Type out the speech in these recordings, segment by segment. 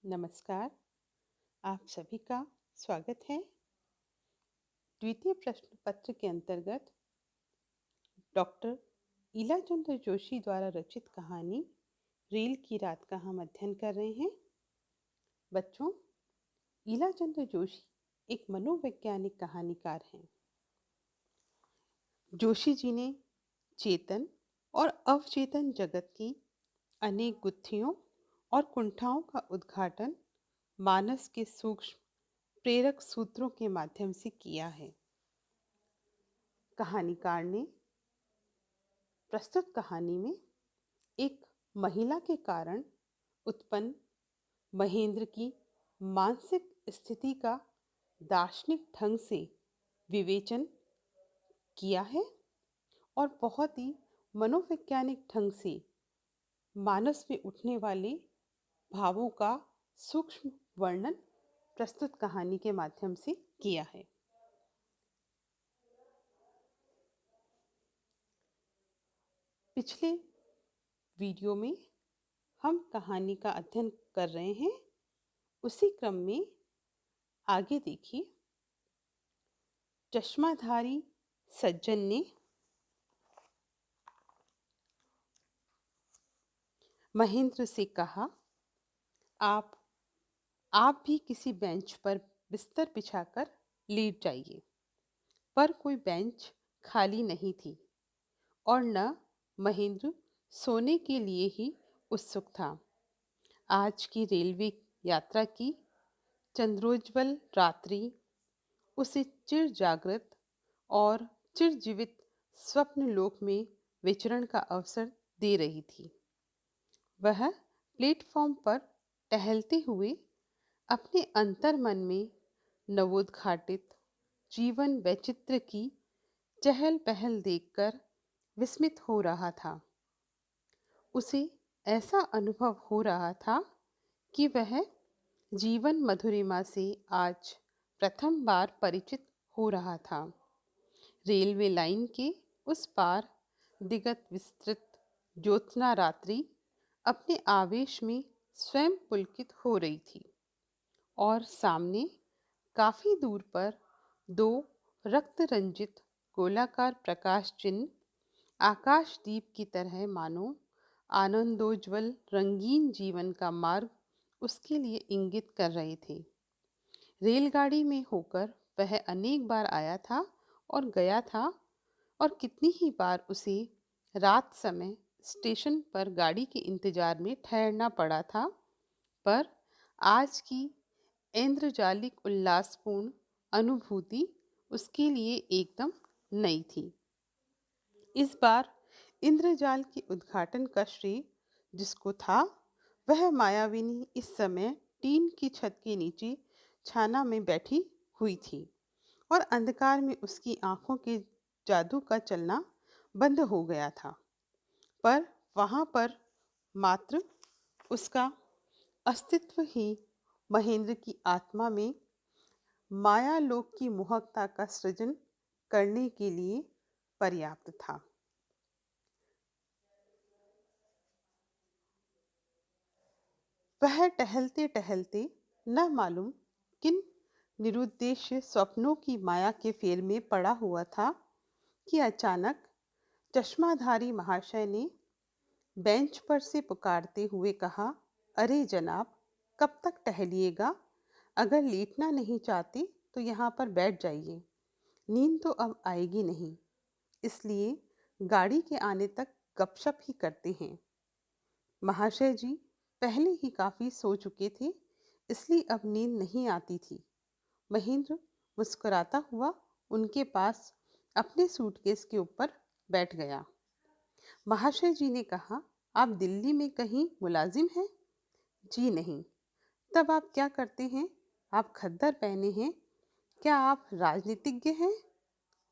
नमस्कार। आप सभी का स्वागत है। द्वितीय प्रश्न पत्र के अंतर्गत डॉक्टर ईला चंद्र जोशी द्वारा रचित कहानी रेल की रात का हम अध्ययन कर रहे हैं। बच्चों, ईला चंद्र जोशी एक मनोवैज्ञानिक कहानीकार हैं। जोशी जी ने चेतन और अवचेतन जगत की अनेक गुत्थियों और कुंठाओं का उद्घाटन मानस के सूक्ष्म प्रेरक सूत्रों के माध्यम से किया है। कहानीकार ने प्रस्तुत कहानी में एक महिला के कारण उत्पन्न महेंद्र की मानसिक स्थिति का दार्शनिक ढंग से विवेचन किया है और बहुत ही मनोवैज्ञानिक ढंग से मानस में उठने वाले भावों का सूक्ष्म वर्णन प्रस्तुत कहानी के माध्यम से किया है। पिछले वीडियो में हम कहानी का अध्ययन कर रहे हैं। उसी क्रम में आगे देखिए। चश्माधारी सज्जन ने महेंद्र से कहा, आप भी किसी बेंच पर बिस्तर बिछाकर लेट जाइए। पर कोई बेंच खाली नहीं थी और न महेंद्र सोने के लिए ही उत्सुक था। आज की रेलवे यात्रा की चंद्रोज्वल रात्रि उसे चिर जागृत और चिर जीवित स्वप्न लोक में विचरण का अवसर दे रही थी। वह प्लेटफॉर्म पर टहलते हुए अपने अंतर्मन में नवोद्घाटित जीवन वैचित्र की चहल पहल देखकर विस्मित हो रहा था। उसे ऐसा अनुभव हो रहा था कि वह जीवन मधुरिमा से आज प्रथम बार परिचित हो रहा था। रेलवे लाइन के उस पार दिगत विस्तृत ज्योत्सना रात्रि अपने आवेश में स्वयं पुलकित हो रही थी और सामने काफी दूर पर दो रक्त रंजित गोलाकार प्रकाश चिन्ह आकाशदीप की तरह मानो आनंदोज्वल रंगीन जीवन का मार्ग उसके लिए इंगित कर रहे थे। रेलगाड़ी में होकर वह अनेक बार आया था और गया था और कितनी ही बार उसे रात समय स्टेशन पर गाड़ी के इंतजार में ठहरना पड़ा था। पर आज की इंद्रजालिक उल्लासपूर्ण अनुभूति उसके लिए एकदम नई थी। इस बार इंद्रजाल के उद्घाटन का श्रेय जिसको था, वह मायाविनी इस समय टीन की छत के नीचे छाना में बैठी हुई थी और अंधकार में उसकी आंखों के जादू का चलना बंद हो गया था। पर वहां पर मात्र उसका अस्तित्व ही महेंद्र की आत्मा में मायालोक की मोहकता का सृजन करने के लिए पर्याप्त था। वह टहलते टहलते न मालूम किन निरुद्देश्य स्वप्नों की माया के फेर में पड़ा हुआ था कि अचानक चश्माधारी महाशय ने बेंच पर से पुकारते हुए कहा, अरे जनाब, कब तक टहलिएगा? अगर लेटना नहीं चाहते तो यहाँ पर बैठ जाइए। नींद तो अब आएगी नहीं, इसलिए गाड़ी के आने तक गपशप ही करते हैं। महाशय जी पहले ही काफी सो चुके थे, इसलिए अब नींद नहीं आती थी। महेंद्र मुस्कुराता हुआ उनके पास अपने सूटकेस के ऊपर बैठ गया। महाशय जी ने कहा, आप दिल्ली में कहीं मुलाजिम हैं? जी नहीं। तब आप क्या करते हैं? आप खद्दर पहने हैं। क्या आप राजनीतिज्ञ हैं?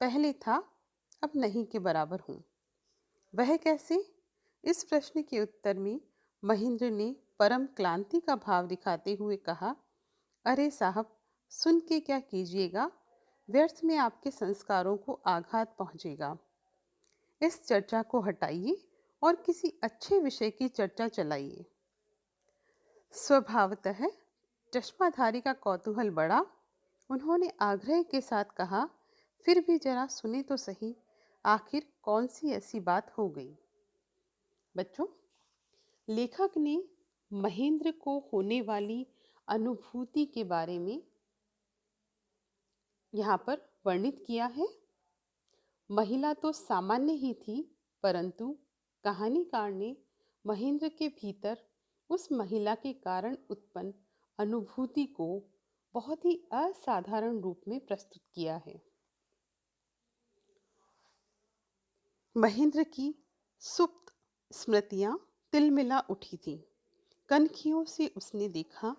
पहले था, अब नहीं के बराबर हूँ। वह कैसे? इस प्रश्न के उत्तर में महेंद्र ने परम क्लांति का भाव दिखाते हुए कहा, अरे साहब, सुन के क्या कीजिएगा? व्यर्थ में आपके संस्कारों को आघात पहुंचेगा। इस चर्चा को हटाइए और किसी अच्छे विषय की चर्चा चलाइए। स्वभावतः चश्माधारी का कौतूहल बढ़ा। उन्होंने आग्रह के साथ कहा, फिर भी जरा सुने तो सही, आखिर कौन सी ऐसी बात हो गई। बच्चों, लेखक ने महेंद्र को होने वाली अनुभूति के बारे में यहाँ पर वर्णित किया है। महिला तो सामान्य ही थी, परंतु कहानीकार ने महेंद्र के भीतर उस महिला के कारण उत्पन्न अनुभूति को बहुत ही असाधारण रूप में प्रस्तुत किया है। महेंद्र की सुप्त स्मृतियां तिलमिला उठी थीं। कनखियों से उसने देखा,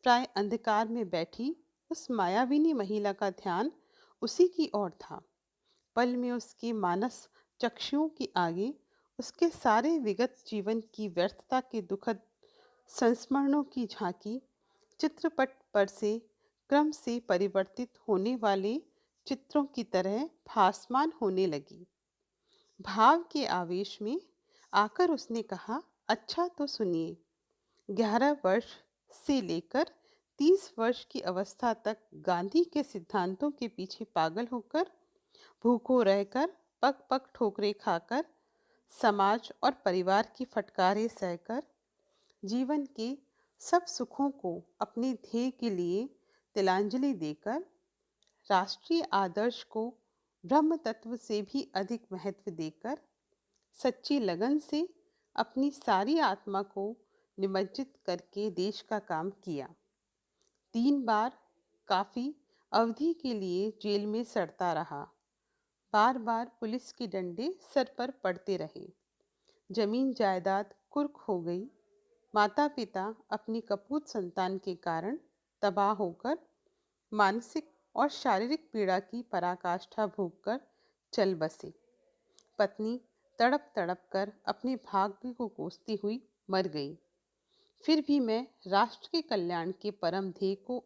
प्राय अंधकार में बैठी उस मायाविनी महिला का ध्यान उसी की ओर था। पल में उसके मानस चक्षुओं के आगे उसके सारे विगत जीवन की व्यर्थता के दुखद संस्मरणों की झांकी चित्रपट पर से क्रम से परिवर्तित होने वाले चित्रों की तरह भासमान होने लगी। भाव के आवेश में आकर उसने कहा, अच्छा तो सुनिए। 11 वर्ष से लेकर 30 वर्ष की अवस्था तक गांधी के सिद्धांतों के पीछे पागल होकर, भूखों रहकर, पग पग ठोकरें खाकर, समाज और परिवार की फटकारें सहकर, जीवन के सब सुखों को अपने ध्येय के लिए तिलांजलि देकर, राष्ट्रीय आदर्श को ब्रह्म तत्व से भी अधिक महत्व देकर, सच्ची लगन से अपनी सारी आत्मा को निमज्जित करके देश का काम किया। 3 बार काफी अवधि के लिए जेल में सड़ता रहा। बार बार पुलिस के डंडे सर पर पड़ते रहे। जमीन जायदाद कुर्क हो गई। माता पिता अपनी कपूत संतान के कारण तबाह होकर मानसिक और शारीरिक पीड़ा की पराकाष्ठा भोगकर चल बसे। पत्नी तड़प तड़प कर अपने भाग्य को कोसती हुई मर गई। फिर भी मैं राष्ट्र के कल्याण के परम ध्येय को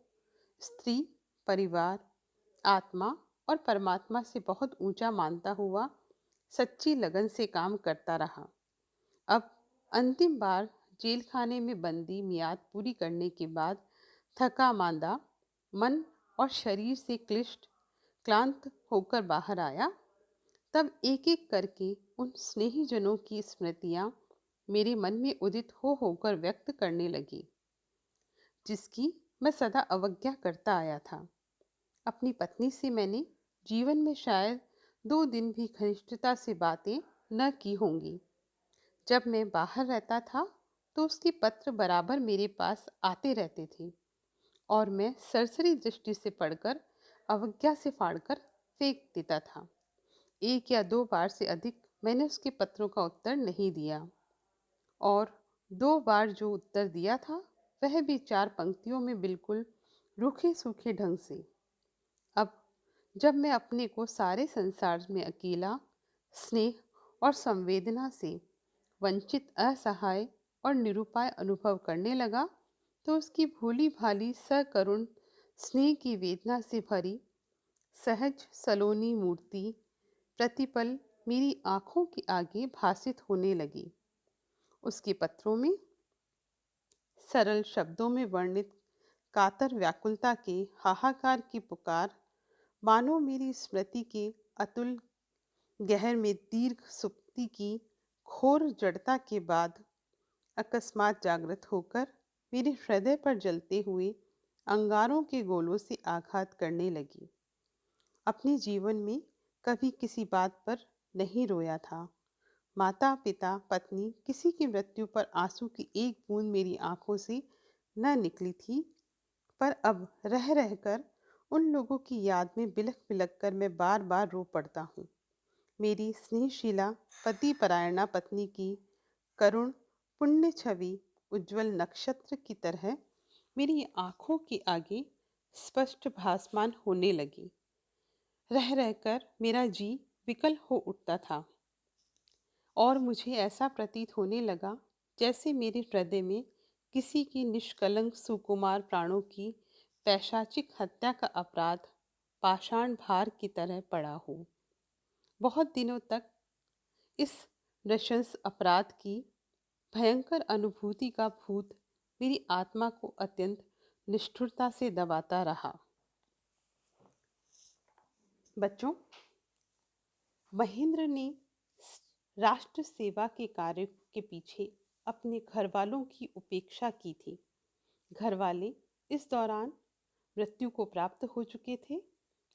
स्त्री, परिवार, आत्मा और परमात्मा से बहुत ऊंचा मानता हुआ सच्ची लगन से काम करता रहा। अब अंतिम बार जेल खाने में बंदी मियाद पूरी करने के बाद थका मांदा मन और शरीर से क्लांत होकर बाहर आया, तब एक एक करके उन स्नेही जनों की स्मृतियां मेरे मन में उदित हो होकर व्यक्त करने लगी, जिसकी मैं सदा अवज्ञा करता आया था। अपनी पत्नी से मैंने जीवन में शायद 2 दिन भी घनिष्ठता से बातें न की होंगी। जब मैं बाहर रहता था तो उसके पत्र बराबर मेरे पास आते रहते थे और मैं सरसरी दृष्टि से पढ़कर अवज्ञा से फाड़कर फेंक देता था। 1 या 2 बार से अधिक मैंने उसके पत्रों का उत्तर नहीं दिया, और 2 बार जो उत्तर दिया था वह भी 4 पंक्तियों में बिल्कुल रूखे सूखे ढंग से। अब जब मैं अपने को सारे संसार में अकेला, स्नेह और संवेदना से वंचित, असहाय और निरुपाय अनुभव करने लगा, तो उसकी भोली भाली सकरुण स्नेह की वेदना से भरी सहज सलोनी मूर्ति प्रतिपल मेरी आंखों के आगे भासित होने लगी। उसके पत्रों में सरल शब्दों में वर्णित कातर व्याकुलता के हाहाकार की पुकार मानो मेरी स्मृति के अतुल गहर में दीर्घ सुप्ति की घोर जड़ता के बाद अकस्मात जागृत होकर मेरे हृदय पर जलते हुए अंगारों के गोलों से आघात करने लगी। अपने जीवन में कभी किसी बात पर नहीं रोया था। माता पिता पत्नी किसी की मृत्यु पर आंसू की एक बूंद मेरी आंखों से न निकली थी, पर अब रह रहकर उन लोगों की याद में बिलख बिलख कर मैं बार बार रो पड़ता हूँ। मेरी स्नेहशीला पति परायणा पत्नी की करुण पुण्य छवि उज्जवल नक्षत्र की तरह मेरी आंखों के आगे स्पष्ट भासमान होने लगी। रह रहकर मेरा जी विकल हो उठता था और मुझे ऐसा प्रतीत होने लगा जैसे मेरे हृदय में किसी की निष्कलंक सुकुमार प्राणों की पैशाचिक हत्या का अपराध पाषाण भार की तरह पड़ा हो। बहुत दिनों तक इस नृशंस अपराध की भयंकर अनुभूति का भूत मेरी आत्मा को अत्यंत निष्ठुरता से दबाता रहा। बच्चों, महेंद्र ने राष्ट्र सेवा के कार्य के पीछे अपने घर वालों की उपेक्षा की थी। घर वाले इस दौरान मृत्यु को प्राप्त हो चुके थे।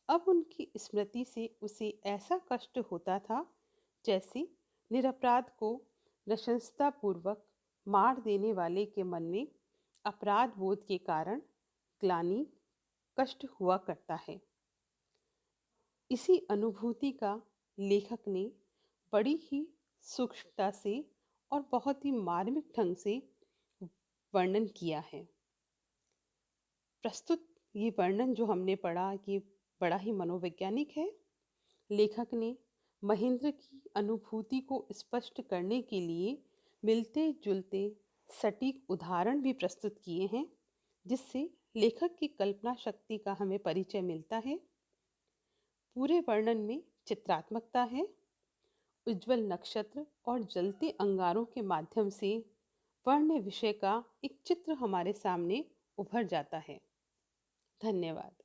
अब उनकी स्मृति से उसे ऐसा कष्ट होता था जैसे निरपराध को नृशंसतापूर्वक मार देने वाले के मन में अपराध बोध के कारण ग्लानि कष्ट हुआ करता है। इसी अनुभूति का लेखक ने बड़ी ही सूक्ष्मता से और बहुत ही मार्मिक ढंग से वर्णन किया है। प्रस्तुत ये वर्णन जो हमने पढ़ा ये बड़ा ही मनोवैज्ञानिक है। लेखक ने महेंद्र की अनुभूति को स्पष्ट करने के लिए मिलते जुलते सटीक उदाहरण भी प्रस्तुत किए हैं, जिससे लेखक की कल्पना शक्ति का हमें परिचय मिलता है। पूरे वर्णन में चित्रात्मकता है। उज्जवल नक्षत्र और जलते अंगारों के माध्यम से वर्ण विषय का एक चित्र हमारे सामने उभर जाता है। धन्यवाद।